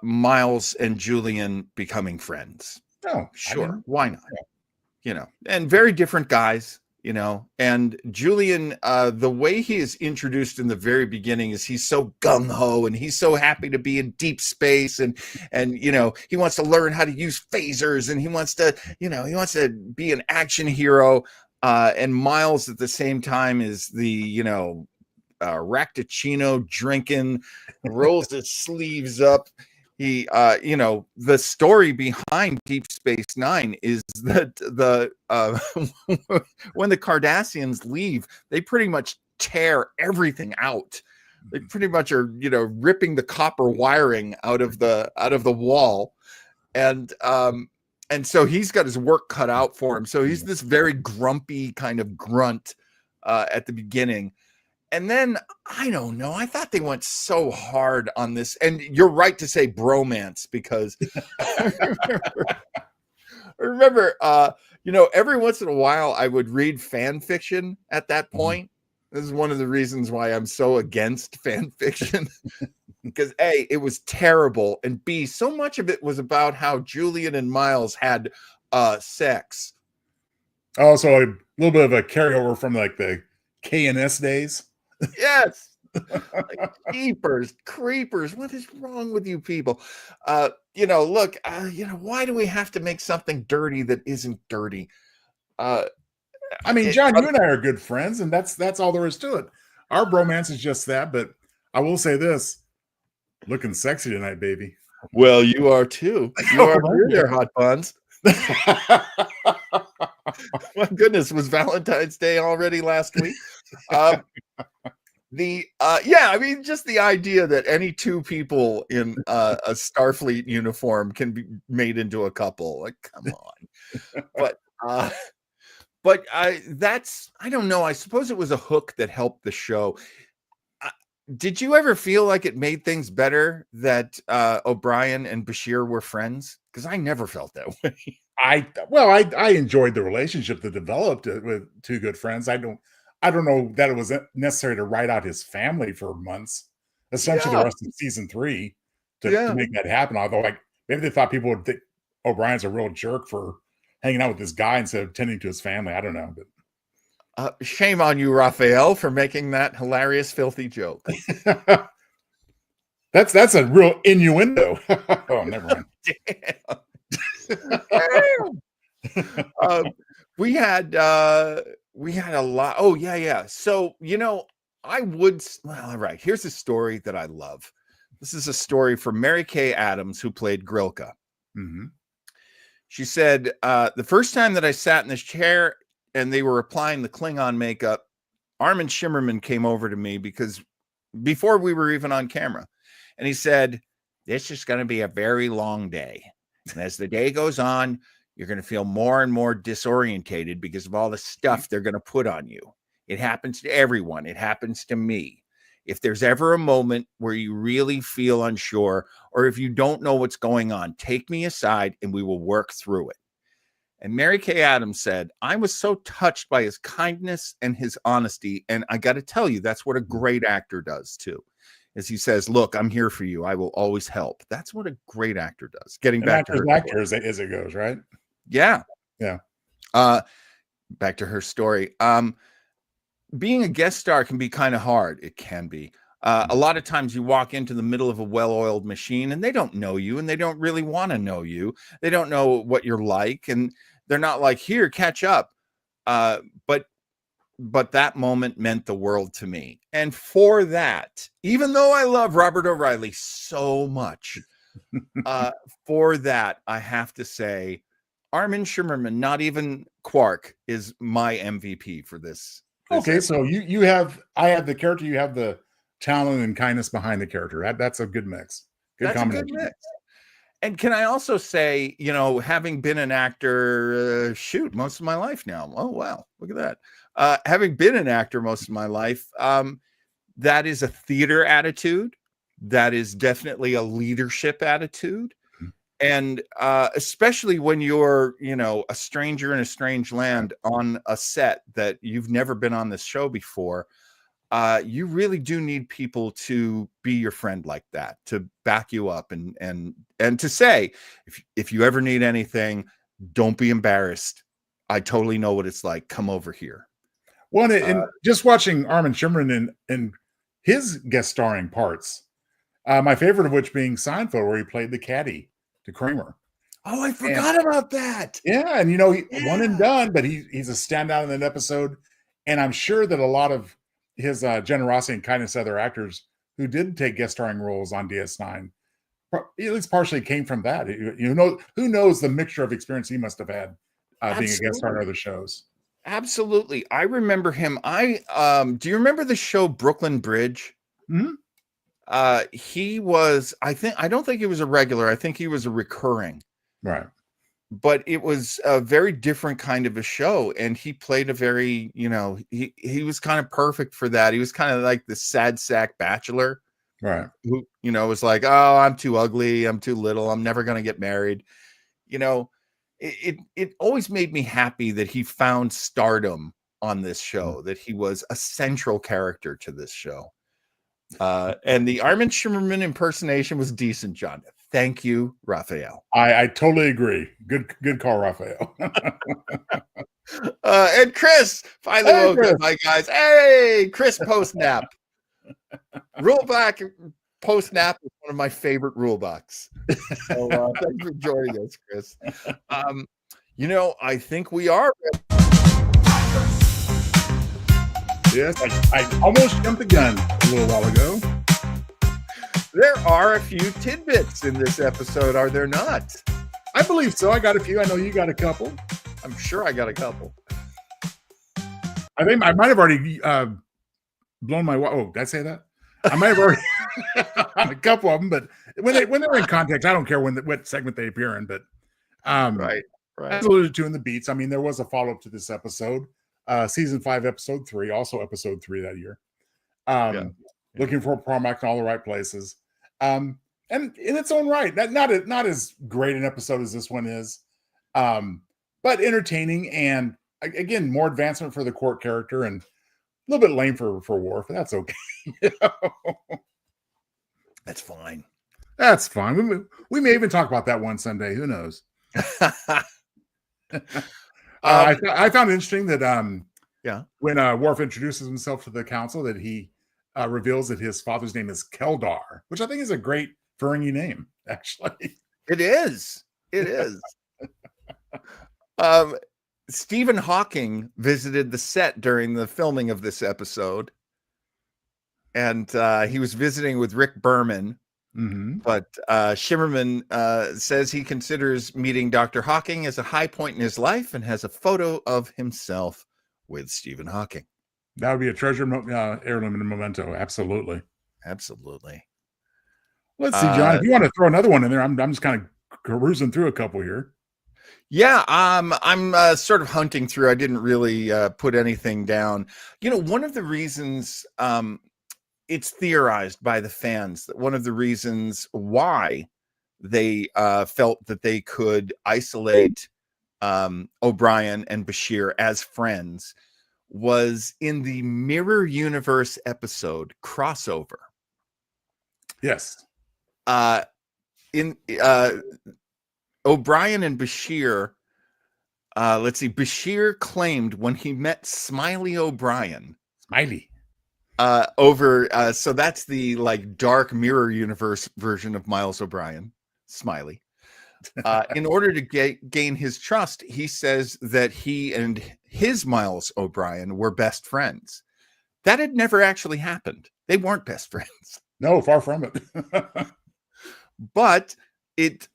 Miles and Julian becoming friends. No, Sure, why not? And very different guys, and Julian, the way he is introduced in the very beginning is he's so gung-ho and he's so happy to be in deep space and he wants to learn how to use phasers and he wants to be an action hero, and Miles at the same time is the Racticino drinking, rolls his sleeves up. He, the story behind Deep Space Nine is that when the Cardassians leave, they pretty much tear everything out. They pretty much are, ripping the copper wiring out of the wall, and so he's got his work cut out for him. So he's this very grumpy kind of grunt at the beginning. And then, I don't know, I thought they went so hard on this. And you're right to say bromance, because I remember, every once in a while I would read fan fiction at that point. This is one of the reasons why I'm so against fan fiction. Because A, it was terrible. And B, so much of it was about how Julian and Miles had sex. Oh, so a little bit of a carryover from like the K&S days. Yes. Like, jeepers creepers, what is wrong with you people? Look, why do we have to make something dirty that isn't dirty? I mean, John, you and I are good friends, and that's all there is to it. Our bromance is just that. But I will say this: looking sexy tonight, baby. Well, you are too. You are there, hot buns. My goodness, was Valentine's Day already last week? Just the idea that any two people in a Starfleet uniform can be made into a couple, like, come on. But I don't know. I suppose it was a hook that helped the show. Did you ever feel like it made things better that O'Brien and Bashir were friends? Because I never felt that way. I enjoyed the relationship that developed with two good friends. I don't know that it was necessary to write out his family for months, essentially the rest of season 3 to make that happen. Although, maybe they thought people would think O'Brien's a real jerk for hanging out with this guy instead of tending to his family. I don't know, but shame on you, Raphael, for making that hilarious, filthy joke. That's a real innuendo. Oh, never mind. Damn. We had a lot. Oh, yeah. So, all right, here's a story that I love. This is a story from Mary Kay Adams, who played Grilka. Mm-hmm. She said, the first time that I sat in this chair and they were applying the Klingon makeup, Armin Shimmerman came over to me because before we were even on camera, and he said, this is going to be a very long day. And as the day goes on, you're going to feel more and more disorientated because of all the stuff they're going to put on you. It happens to everyone. It happens to me. If there's ever a moment where you really feel unsure, or if you don't know what's going on, take me aside and we will work through it. And Mary Kay Adams said, I was so touched by his kindness and his honesty. And I got to tell you, that's what a great actor does too. As he says, look, I'm here for you. I will always help. That's what a great actor does. Getting back to her actor as it goes, right? Yeah. Yeah. Back to her story. Being a guest star can be kind of hard. It can be. A lot of times you walk into the middle of a well-oiled machine and they don't know you and they don't really want to know you. They don't know what you're like. And they're not like, here, catch up. But that moment meant the world to me. And for that, even though I love Robert O'Reilly so much, for that, I have to say, Armin Shimmerman, not even Quark, is my MVP for this. Okay, so I have the character, you have the talent and kindness behind the character. That's a good mix. That's a good mix. And can I also say, having been an actor, most of my life now. Oh, wow. Look at that. Having been an actor most of my life, that is a theater attitude. that is definitely a leadership attitude. And especially when you're, a stranger in a strange land on a set that you've never been on this show before, you really do need people to be your friend like that, to back you up and to say, if you ever need anything, don't be embarrassed. I totally know what it's like. Come over here. One, and just watching Armin Shimmerman in his guest starring parts, my favorite of which being Seinfeld, where he played the caddy to Kramer. Oh, I forgot about that. Yeah, and one and done, but he's a standout in that episode. And I'm sure that a lot of his generosity and kindness to other actors who did take guest starring roles on DS9, at least partially came from that. Who knows the mixture of experience he must have had being a guest star on other shows. Absolutely. I remember him. Do you remember the show Brooklyn Bridge? Mm-hmm. He was, I don't think he was a regular. I think he was a recurring. Right. But it was a very different kind of a show. And he played a very, he was kind of perfect for that. He was kind of like the sad sack bachelor. Right. Who, was like, oh, I'm too ugly. I'm too little. I'm never going to get married. It always made me happy that he found stardom on this show, that he was a central character to this show. And the Armin Shimmerman impersonation was decent, John. Thank you, Raphael. I totally agree. Good call, Raphael. And Chris finally woke up, my guys. Hey, Chris post-nap. Rule back post-nap is one of my favorite rule books. So thanks for joining us, Chris. I think we are. Yes, I almost jumped the gun a little while ago. There are a few tidbits in this episode, are there not? I believe so. I got a few. I know you got a couple. I'm sure I got a couple. I think I might have already blown my. Oh, did I say that? I might have already a couple of them, but when they're in context, I don't care what segment they appear in. But right. As alluded to in the beats, I mean, there was a follow up to this episode, season 5, episode 3, also episode 3 that year. Looking for Promac in all the right places, and in its own right, not as great an episode as this one is, but entertaining and again more advancement for the Quark character and a little bit lame for Worf. That's okay. That's fine. That's fine. We may even talk about that one someday. Who knows? I found it interesting that when Worf introduces himself to the council, that he reveals that his father's name is Keldar, which I think is a great Ferengi name, actually. It is. Stephen Hawking visited the set during the filming of this episode, and he was visiting with Rick Berman. Mm-hmm. But Shimmerman says he considers meeting Dr. Hawking as a high point in his life and has a photo of himself with Stephen Hawking. That would be a treasure heirloom and a memento. Absolutely. Let's see, John. If you want to throw another one in there, I'm just kind of perusing through a couple here. Yeah, I'm sort of hunting through. I didn't really put anything down. One of the reasons it's theorized by the fans that one of the reasons why they felt that they could isolate O'Brien and Bashir as friends was in the Mirror Universe episode Crossover. Yes. In O'Brien and Bashir, let's see, Bashir claimed when he met Smiley O'Brien. So that's the dark Mirror Universe version of Miles O'Brien, Smiley. In order to gain his trust, he says that he and his Miles O'Brien were best friends. That had never actually happened. They weren't best friends. No, far from it. But it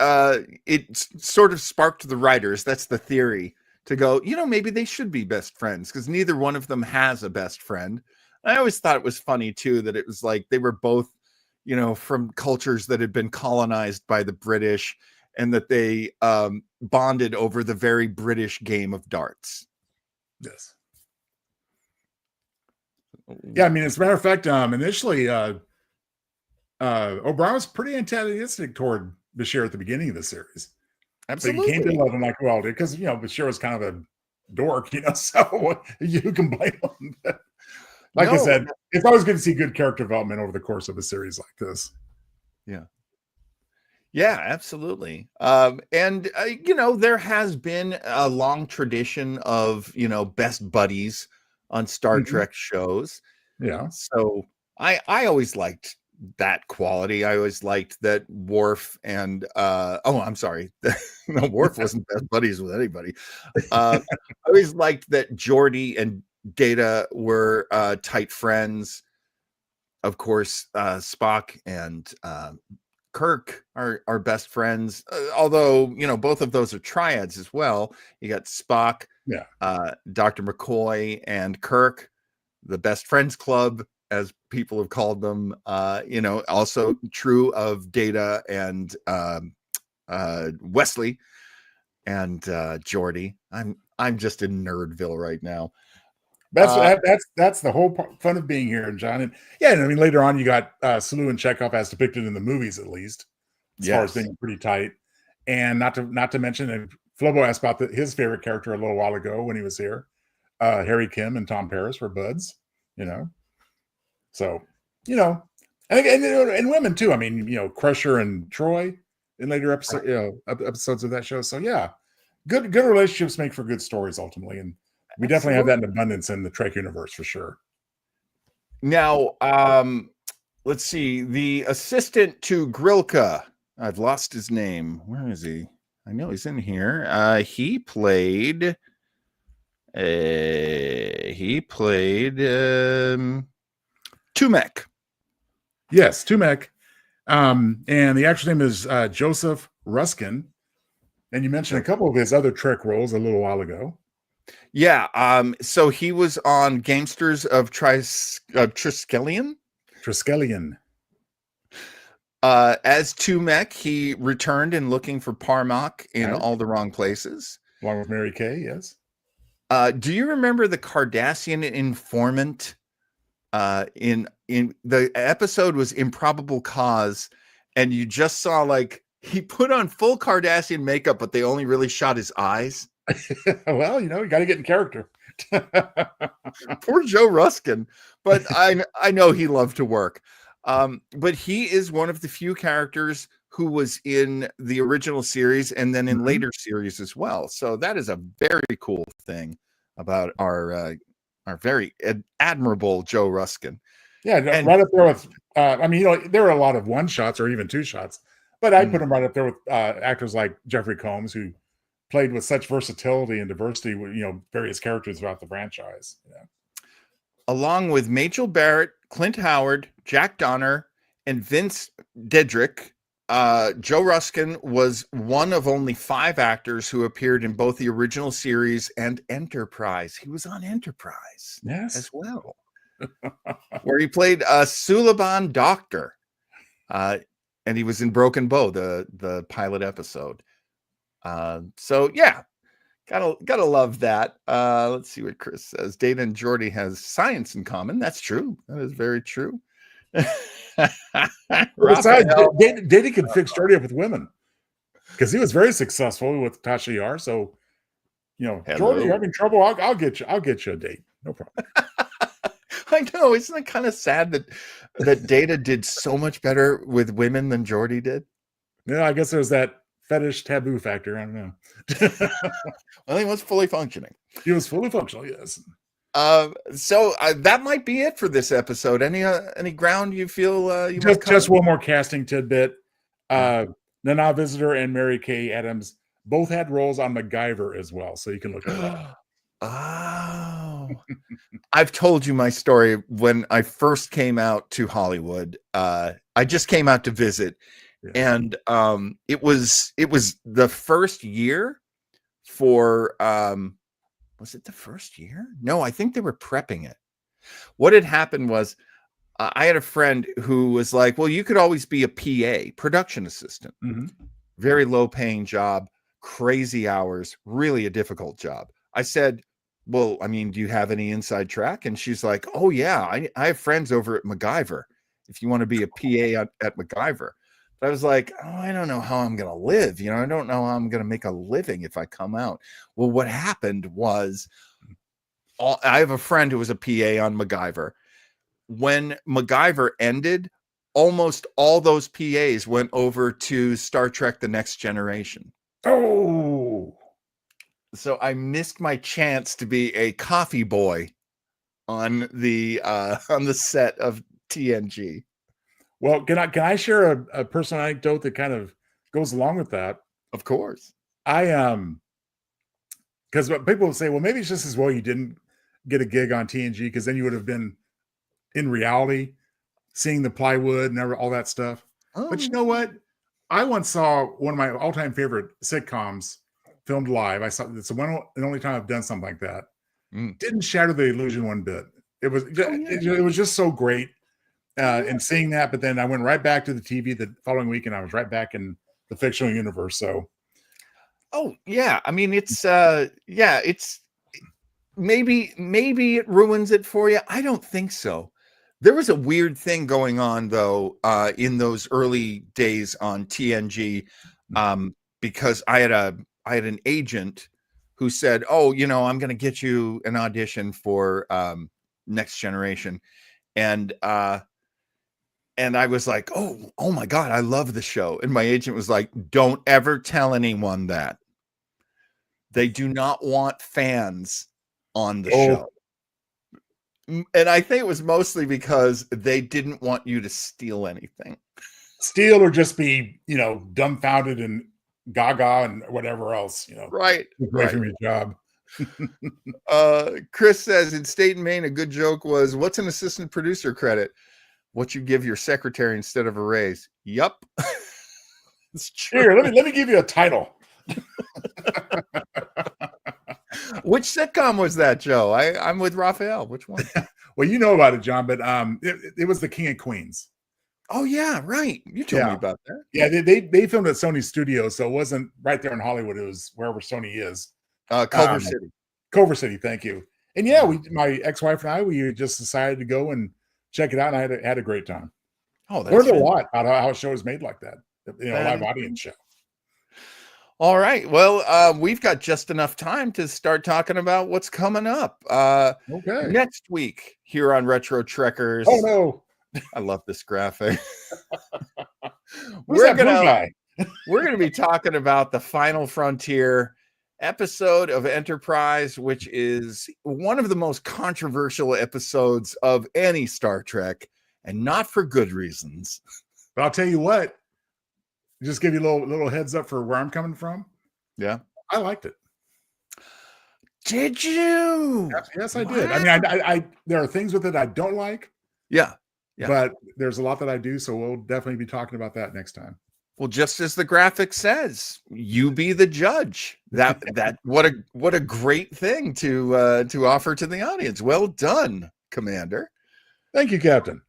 sort of sparked the writers, that's the theory, to go, maybe they should be best friends because neither one of them has a best friend. I always thought it was funny, too, that it was like they were both, from cultures that had been colonized by the British and that they bonded over the very British game of darts. Yes. Yeah, I mean, as a matter of fact, initially, O'Brien was pretty antagonistic toward Bashir at the beginning of the series. So you came to Absolutely. love him like we all did, because Bashir was kind of a dork, so you can blame him. Like I No, said, it's always good to see good character development over the course of a series like this. yeah. Yeah, absolutely. And there has been a long tradition of, best buddies on Star Mhm. Trek shows. Yeah. So I always liked that quality. I always liked that Worf and I'm sorry. No, Worf wasn't best buddies with anybody. I always liked that Geordi and Data were tight friends. Of course, Spock and Kirk are best friends. Although, both of those are triads as well. You got Spock, Yeah. Dr. McCoy, and Kirk, the best friends club, as people have called them. Also true of Data and Wesley and Geordi. I'm just in Nerdville right now. That's the whole fun of being here, John. And yeah, and I mean, later on, you got Sulu and Chekhov as depicted in the movies, at least, as far as Yes. being pretty tight. And not to mention, and Flobo asked about his favorite character a little while ago when he was here. Harry Kim and Tom Paris were buds, So, I think, and women too. I mean, Crusher and Troy in later episodes of that show. So yeah, good relationships make for good stories ultimately, and we definitely have that in abundance in the Trek universe for sure. Now, let's see. The assistant to Grilka, I've lost his name. Where is he? I know he's in here. He played Tumek. Yes, Tumek. And the actor's name is Joseph Ruskin. And you mentioned a couple of his other Trek roles a little while ago. Yeah. So he was on Gamesters of Triskelion. Triskelion. As Tumek, he returned in Looking for Parmok in Right. All the Wrong Places. Along with Mary Kay, yes. Do you remember the Cardassian informant? In the episode was Improbable Cause, and you just saw he put on full Cardassian makeup, but they only really shot his eyes. Well, you got to get in character. Poor Joe Ruskin, but I know he loved to work. But he is one of the few characters who was in the original series and then in later series as well. So that is a very cool thing about our very admirable Joe Ruskin. Yeah, and right up there with, there are a lot of one shots or even two shots, but I put him right up there with actors like Jeffrey Combs, who played with such versatility and diversity with, various characters throughout the franchise. Along with Majel Barrett, Clint Howard, Jack Donner, and Vince Dedrick, Joe Ruskin was one of only 5 actors who appeared in both the original series and Enterprise. He was on Enterprise as well, where he played a Suliban doctor. And he was in Broken Bow, the pilot episode. So yeah, gotta love that. Let's see what Chris says. Data and Geordi has science in common. That's true. That is very true. Besides, Data could fix Geordi up with women, because he was very successful with Tasha Yar. So, Geordi, you're having trouble. I'll get you a date. No problem. I know. Isn't it kind of sad that Data did so much better with women than Geordi did? Yeah, I guess there's that fetish taboo factor. I don't know. Well, he was fully functioning. He was fully functional, yes. So that might be it for this episode. Any ground you feel you just one more casting tidbit. Nana Visitor and Mary Kay Adams both had roles on MacGyver as well, so you can look at that. Oh, I've told you my story when I first came out to Hollywood. I just came out to visit, and it was the first year for was it the first year? No, I think they were prepping it. What had happened was I had a friend who was like, well, you could always be a PA, production assistant. Very low paying job, crazy hours, really a difficult job. I said, well, I mean, do you have any inside track? And she's like, oh yeah, I have friends over at MacGyver. if you want to be a PA at MacGyver. But I was like, oh, I don't know how I'm going to live. I don't know how I'm going to make a living if I come out. Well, what happened was I have a friend who was a PA on MacGyver. When MacGyver ended, almost all those PAs went over to Star Trek The Next Generation. Oh. So I missed my chance to be a coffee boy on the set of TNG. Well, can I share a personal anecdote that kind of goes along with that? Of course. Because people will say, well, maybe it's just as well you didn't get a gig on TNG, because then you would have been in reality seeing the plywood and all that stuff. Oh. But you know what? I once saw one of my all-time favorite sitcoms filmed live. I saw it's the one and only time I've done something like that. Didn't shatter the illusion one bit. It was it was just so great. And seeing that, but then I went right back to the TV the following week, and I was right back in the fictional universe. So, oh yeah, I mean it's maybe it ruins it for you. I don't think so. There was a weird thing going on though in those early days on TNG, because I had an agent who said, "Oh, I'm going to get you an audition for Next Generation," and I was like, oh my God, I love the show. And my agent was like, don't ever tell anyone that. They do not want fans on the show. And I think it was mostly because they didn't want you to steal anything. Steal or just be, dumbfounded and gaga and whatever else, Right. Away from your job. Chris says in State and Maine, a good joke was, what's an assistant producer credit? What you give your secretary instead of a raise. Yup. It's true. Here, let me give you a title. Which sitcom was that, Joe? I'm with Raphael. Which one? Well, you know about it, John, but it was the King of Queens. Oh yeah, right. You told me about that. Yeah, they filmed at Sony Studios, so it wasn't right there in Hollywood. It was wherever Sony is. Culver City. Culver City, thank you. And yeah, my ex-wife and I, we just decided to go and check it out, and I had a great time. Oh, that's learned a lot about how a show is made like that. Live audience show. All right. Well, we've got just enough time to start talking about what's coming up. Okay. Next week here on Retro Trekkers. Oh no. I love this graphic. We're gonna be talking about the Final Frontier episode of Enterprise, which is one of the most controversial episodes of any Star Trek, and not for good reasons. But I'll tell you what, just give you a little heads up for where I'm coming from. Yeah, I liked it. Did you? Yes, I did. I mean, I there are things with it I don't like. Yeah. But there's a lot that I do, so we'll definitely be talking about that next time. Well, just as the graphic says, you be the judge. That what a great thing to offer to the audience. Well done, Commander. Thank you, Captain.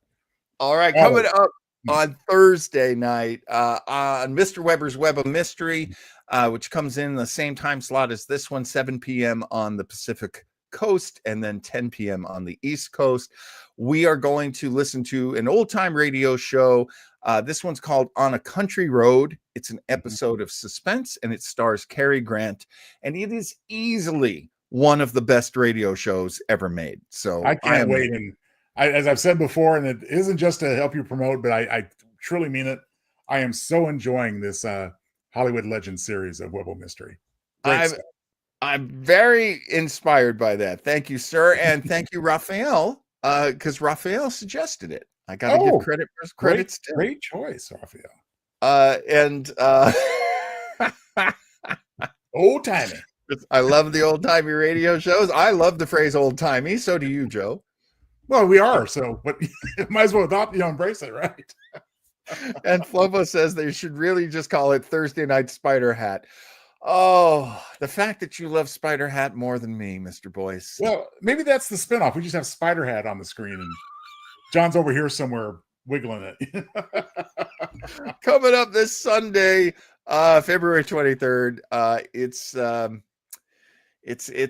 All right, coming up on Thursday night on Mr. Weber's Web of Mystery, which comes in the same time slot as this one, 7 p.m. on the Pacific Coast and then 10 p.m. on the East Coast. We are going to listen to an old-time radio show. This one's called On a Country Road. It's an episode of suspense, and it stars Cary Grant, and it is easily one of the best radio shows ever made. So I can't wait. And as I've said before, and it isn't just to help you promote, but I truly mean it. I am so enjoying this Hollywood Legends series of Web of Mystery. I'm very inspired by that. Thank you, sir. And thank you, Raphael, because Raphael suggested it. I got to give credit where credit's due. Great choice, Raphael. Old timey. I love the old timey radio shows. I love the phrase old timey. So do you, Joe. Well, we are. So, but might as well embrace it, right? And Flobo says they should really just call it Thursday Night Spider Hat. Oh, the fact that you love Spider Hat more than me, Mr. Boyce. Well, maybe that's the spinoff. We just have Spider Hat on the screen, and John's over here somewhere wiggling it. Coming up this Sunday, February 23rd. It's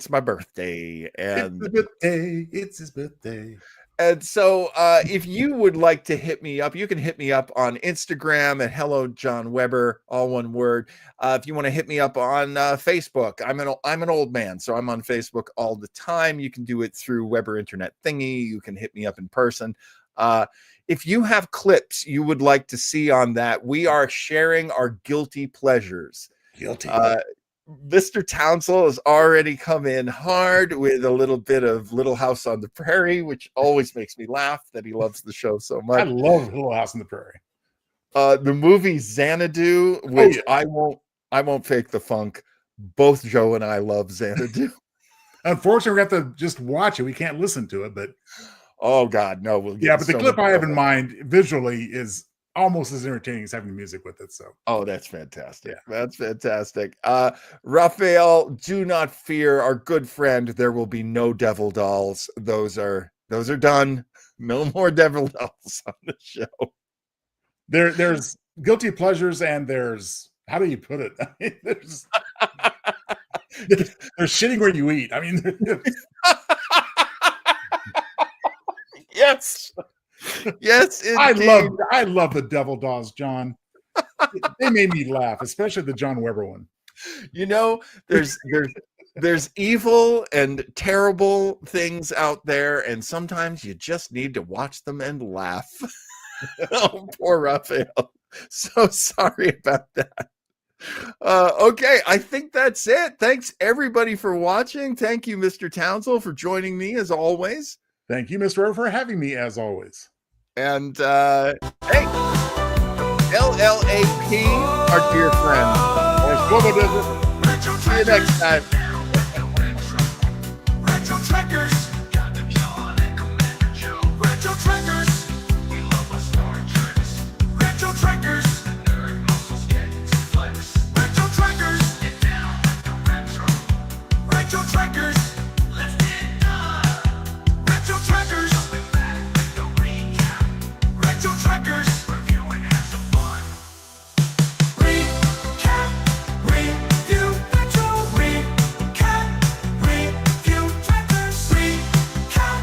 my birthday, and it's his birthday. And so if you would like to hit me up, you can hit me up on Instagram at Hello John Weber, all one word. If you want to hit me up on Facebook, I'm an old man, so I'm on Facebook all the time. You can do it through Weber Internet Thingy. You can hit me up in person. If you have clips you would like to see on that, we are sharing our guilty pleasures. Guilty. Mr. Townsel has already come in hard with a little bit of Little House on the Prairie, which always makes me laugh that he loves the show so I much. love Little House on the Prairie. The movie Xanadu, which I won't fake the funk. Both Joe and I love Xanadu. Unfortunately, we have to just watch it. We can't listen to it, but Oh God, no! We'll get but the clip I have in mind visually is almost as entertaining as having music with it. So, oh, that's fantastic. Yeah. That's fantastic. Raphael, do not fear, our good friend. There will be no devil dolls. Those are done. No more devil dolls on the show. There's guilty pleasures, and there's, how do you put it? I mean, there's shitting where you eat. I mean, yes. Yes, I love the devil dolls, John. They made me laugh, especially the John Weber one. You know, there's evil and terrible things out there, and sometimes you just need to watch them and laugh. Oh, poor Raphael. So sorry about that. Okay, I think that's it. Thanks everybody for watching. Thank you, Mr. Townsel, for joining me as always. Thank you, Mr. Weber, for having me as always. And hey, LLAP, our dear friend. See you next time. Retro Trekkers. Capt'n John and Cmdr. Retro Trekkers. We love our Star Treks. Retro Trekkers. The nerd muscles get to flex. Retro Trekkers. Get down with the retro. Retro Trekkers. Let's get done. Retro Trekkers. Coming back with the recap. Retro Trekkers. Reviewing has some fun. Recap. Review. Retro. Recap. Review. Trekkers. Recap.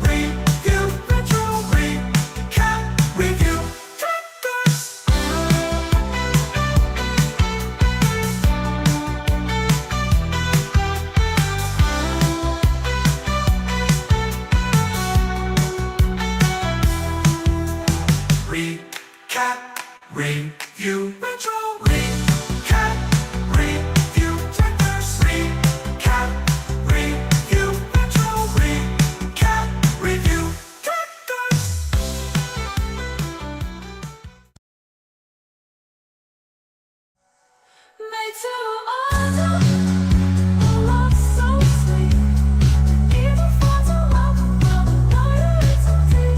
Review. Retro. Recap. Review. Trekkers. Recap, review, retro, recap, review, Trekkers, recap, review, retro, recap, review, Trekkers. Made to order, a love so sweet. Even for to welcome, well, the loyalty.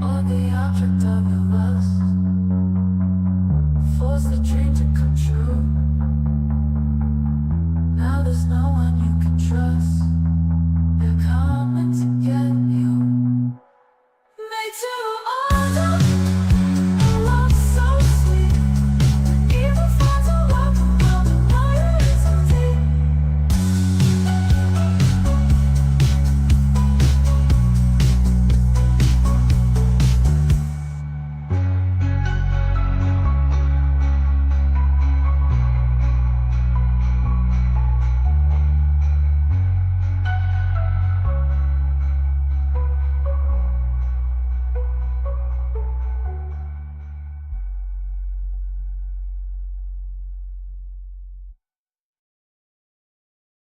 Or the object of your lust, force the dream to come true. Now there's no one you can trust. They're coming together.